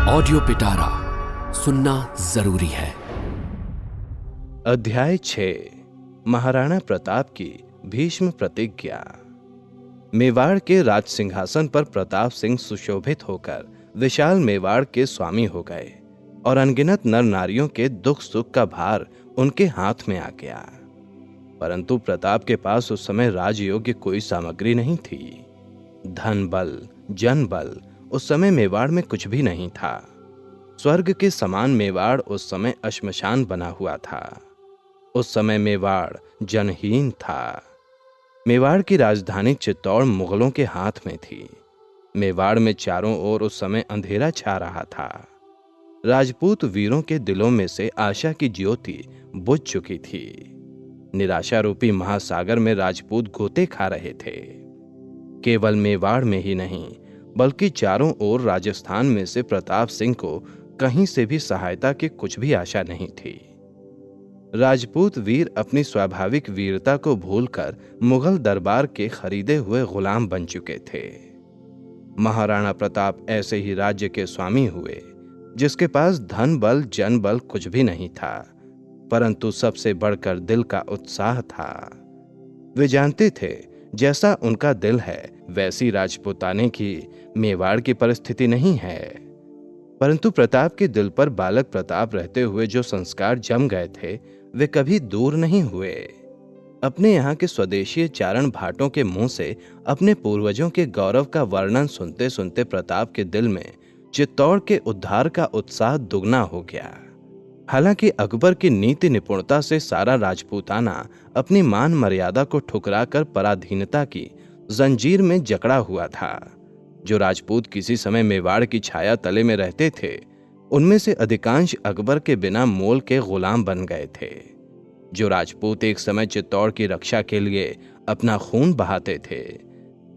Audio पिटारा सुनना जरूरी है। अध्याय 6 महाराणा प्रताप की भीष्म प्रतिज्ञा। मेवाड़ के राज सिंहासन पर प्रताप सिंह सुशोभित होकर विशाल मेवाड़ के स्वामी हो गए और अनगिनत नर नारियों के दुख सुख का भार उनके हाथ में आ गया। परंतु प्रताप के पास उस समय राजयोग्य कोई सामग्री नहीं थी। धन बल जन बल उस समय मेवाड़ में कुछ भी नहीं था। स्वर्ग के समान मेवाड़ उस समय श्मशान बना हुआ था। उस समय मेवाड़ जनहीन था। मेवाड़ की राजधानी चित्तौड़ मुगलों के हाथ में थी। मेवाड़ में चारों ओर उस समय अंधेरा छा रहा था। राजपूत वीरों के दिलों में से आशा की ज्योति बुझ चुकी थी। निराशा रूपी महासागर में राजपूत गोते खा रहे थे। केवल मेवाड़ में ही नहीं बल्कि चारों ओर राजस्थान में से प्रताप सिंह को कहीं से भी सहायता की कुछ भी आशा नहीं थी। राजपूत वीर अपनी स्वाभाविक वीरता को भूलकर मुगल दरबार के खरीदे हुए गुलाम बन चुके थे। महाराणा प्रताप ऐसे ही राज्य के स्वामी हुए जिसके पास धन बल जन बल कुछ भी नहीं था, परंतु सबसे बढ़कर दिल का उत्साह था। वे जानते थे जैसा उनका दिल है वैसी राजपूताने की मेवाड़ की परिस्थिति नहीं है। परंतु प्रताप के दिल पर बालक प्रताप रहते हुए जो संस्कार जम गए थे वे कभी दूर नहीं हुए। अपने यहाँ के स्वदेशी चारण भाटों के मुंह से अपने पूर्वजों के गौरव का वर्णन सुनते सुनते प्रताप के दिल में चित्तौड़ के उद्धार का उत्साह दुगना हो गया। हालांकि अकबर की नीति निपुणता से सारा राजपूताना अपनी मान मर्यादा को ठुकराकर पराधीनता की जंजीर में जकड़ा हुआ था। जो राजपूत किसी समय मेवाड़ की छाया तले में रहते थे उनमें से अधिकांश अकबर के बिना मोल के गुलाम बन गए थे। जो राजपूत एक समय चित्तौड़ की रक्षा के लिए अपना खून बहाते थे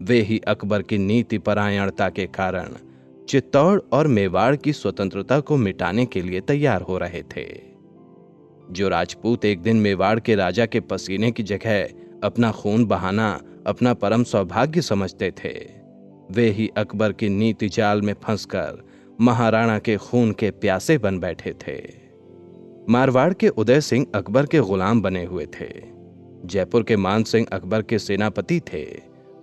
वे ही अकबर की नीति परायणता के कारण चित्तौड़ और मेवाड़ की स्वतंत्रता को मिटाने के लिए तैयार हो रहे थे। जो राजपूत एक दिन मेवाड़ के राजा के पसीने की जगह अपना खून बहाना अपना परम सौभाग्य समझते थे वे ही अकबर की नीति जाल में फंसकर महाराणा के खून के प्यासे बन बैठे थे। मारवाड़ के उदय सिंह अकबर के गुलाम बने हुए थे। जयपुर के मान सिंह अकबर के सेनापति थे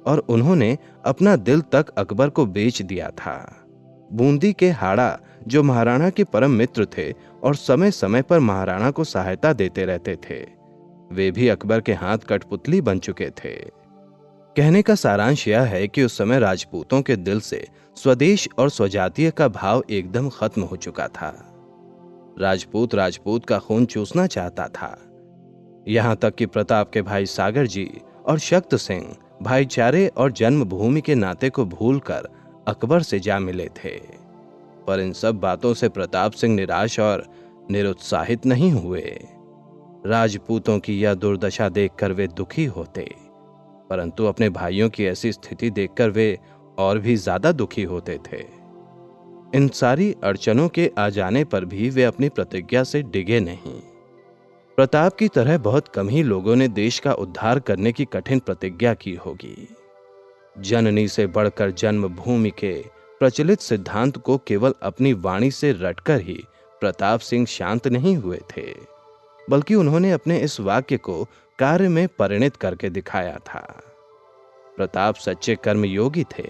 और उन्होंने अपना दिल तक अकबर को बेच दिया था। बूंदी के हाड़ा जो महाराणा के परम मित्र थे और समय समय पर महाराणा को सहायता देते रहते थे वे भी अकबर के हाथ कठपुतली बन चुके थे। कहने का सारांश यह है कि उस समय राजपूतों के दिल से स्वदेश और स्वजातीय का भाव एकदम खत्म हो चुका था। राजपूत का खून चूसना चाहता था। यहां तक कि प्रताप के भाई सागर जी और शक्त सिंह भाईचारे और जन्मभूमि के नाते को भूलकर अकबर से जा मिले थे। पर इन सब बातों से प्रताप सिंह निराश और निरुत्साहित नहीं हुए। राजपूतों की यह दुर्दशा देखकर वे दुखी होते, परंतु अपने भाइयों की ऐसी स्थिति देखकर वे और भी ज्यादा दुखी होते थे। इन सारी अड़चनों के आ जाने पर भी वे अपनी प्रतिज्ञा से डिगे नहीं। प्रताप की तरह बहुत कम ही लोगों ने देश का उद्धार करने की कठिन प्रतिज्ञा की होगी। जननी से बढ़कर जन्मभूमि के प्रचलित सिद्धांत को केवल अपनी वाणी से रटकर ही प्रताप सिंह शांत नहीं हुए थे, बल्कि उन्होंने अपने इस वाक्य को कार्य में परिणत करके दिखाया था। प्रताप सच्चे कर्मयोगी थे।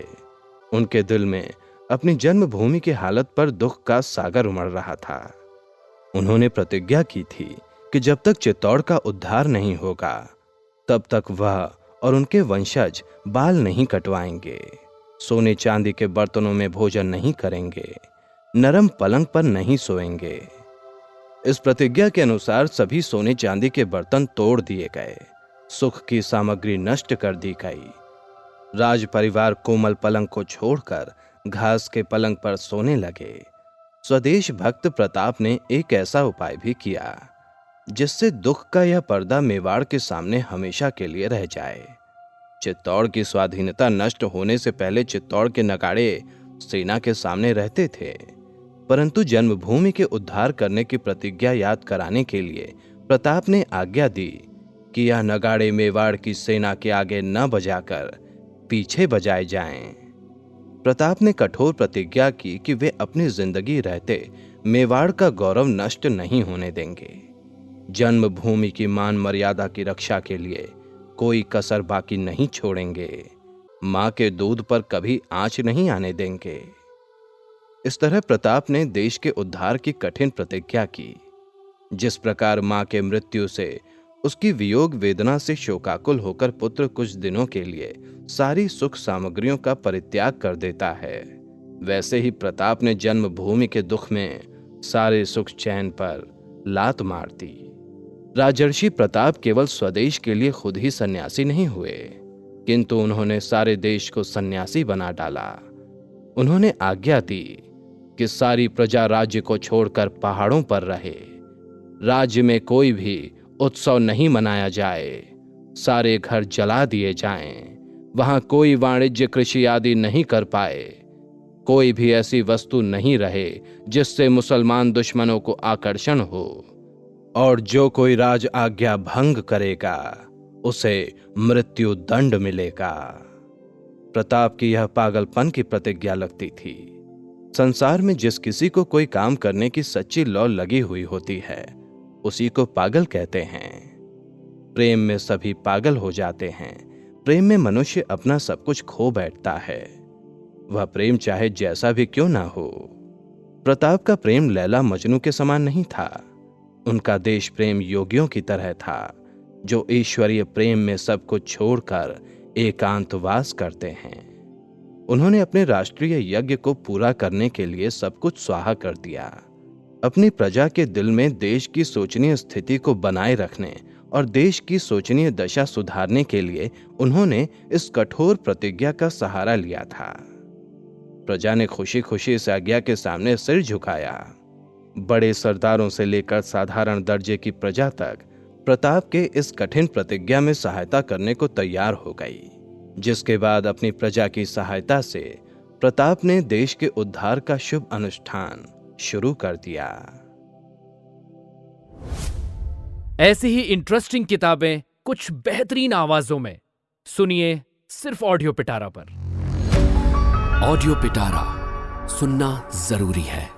उनके दिल में अपनी जन्मभूमि की हालत पर दुख का सागर उमड़ रहा था। उन्होंने प्रतिज्ञा की थी कि जब तक चित्तौड़ का उद्धार नहीं होगा तब तक वह और उनके वंशज बाल नहीं कटवाएंगे, सोने चांदी के बर्तनों में भोजन नहीं करेंगे, नरम पलंग पर नहीं सोएंगे। इस प्रतिज्ञा के अनुसार सभी सोने चांदी के बर्तन तोड़ दिए गए, सुख की सामग्री नष्ट कर दी गई। राज परिवार कोमल पलंग को छोड़कर घास के पलंग पर सोने लगे। स्वदेश भक्त प्रताप ने एक ऐसा उपाय भी किया जिससे दुख का यह पर्दा मेवाड़ के सामने हमेशा के लिए रह जाए। चित्तौड़ की स्वाधीनता नष्ट होने से पहले चित्तौड़ के नगाड़े सेना के सामने रहते थे, परंतु जन्मभूमि के उद्धार करने की प्रतिज्ञा याद कराने के लिए प्रताप ने आज्ञा दी कि यह नगाड़े मेवाड़ की सेना के आगे न बजाकर पीछे बजाए जाएं। प्रताप ने कठोर प्रतिज्ञा की कि वे अपनी जिंदगी रहते मेवाड़ का गौरव नष्ट नहीं होने देंगे। जन्मभूमि की मान मर्यादा की रक्षा के लिए कोई कसर बाकी नहीं छोड़ेंगे। मां के दूध पर कभी आंच नहीं आने देंगे। इस तरह प्रताप ने देश के उद्धार की कठिन प्रतिज्ञा की। जिस प्रकार मां के मृत्यु से उसकी वियोग वेदना से शोकाकुल होकर पुत्र कुछ दिनों के लिए सारी सुख सामग्रियों का परित्याग कर देता है, वैसे ही प्रताप ने जन्मभूमि के दुख में सारे सुख चैन पर लात मार दी। राजर्षि प्रताप केवल स्वदेश के लिए खुद ही सन्यासी नहीं हुए, किंतु उन्होंने सारे देश को सन्यासी बना डाला। उन्होंने आज्ञा दी कि सारी प्रजा राज्य को छोड़कर पहाड़ों पर रहे। राज्य में कोई भी उत्सव नहीं मनाया जाए, सारे घर जला दिए जाएं, वहां कोई वाणिज्य कृषि आदि नहीं कर पाए, कोई भी ऐसी वस्तु नहीं रहे जिससे मुसलमान दुश्मनों को आकर्षण हो, और जो कोई राज आज्ञा भंग करेगा उसे मृत्यु दंड मिलेगा। प्रताप की यह पागलपन की प्रतिज्ञा लगती थी। संसार में जिस किसी को कोई काम करने की सच्ची लौ लगी हुई होती है, उसी को पागल कहते हैं। प्रेम में सभी पागल हो जाते हैं। प्रेम में मनुष्य अपना सब कुछ खो बैठता है, वह प्रेम चाहे जैसा भी क्यों ना हो। प्रताप का प्रेम लैला मजनू के समान नहीं था। उनका देश प्रेम योगियों की तरह था, जो ईश्वरीय प्रेम में सब कुछ छोड़कर एकांतवास करते हैं। उन्होंने अपने राष्ट्रीय यज्ञ को पूरा करने के लिए सब कुछ स्वाहा कर दिया। अपनी प्रजा के दिल में देश की शोचनीय स्थिति को बनाए रखने और देश की शोचनीय दशा सुधारने के लिए उन्होंने इस कठोर प्रतिज्ञा का सहारा लिया था। प्रजा ने खुशी खुशी इस आज्ञा के सामने सिर झुकाया। बड़े सरदारों से लेकर साधारण दर्जे की प्रजा तक प्रताप के इस कठिन प्रतिज्ञा में सहायता करने को तैयार हो गई, जिसके बाद अपनी प्रजा की सहायता से प्रताप ने देश के उद्धार का शुभ अनुष्ठान शुरू कर दिया। ऐसी ही इंटरेस्टिंग किताबें कुछ बेहतरीन आवाजों में सुनिए सिर्फ ऑडियो पिटारा पर। ऑडियो पिटारा सुनना जरूरी है।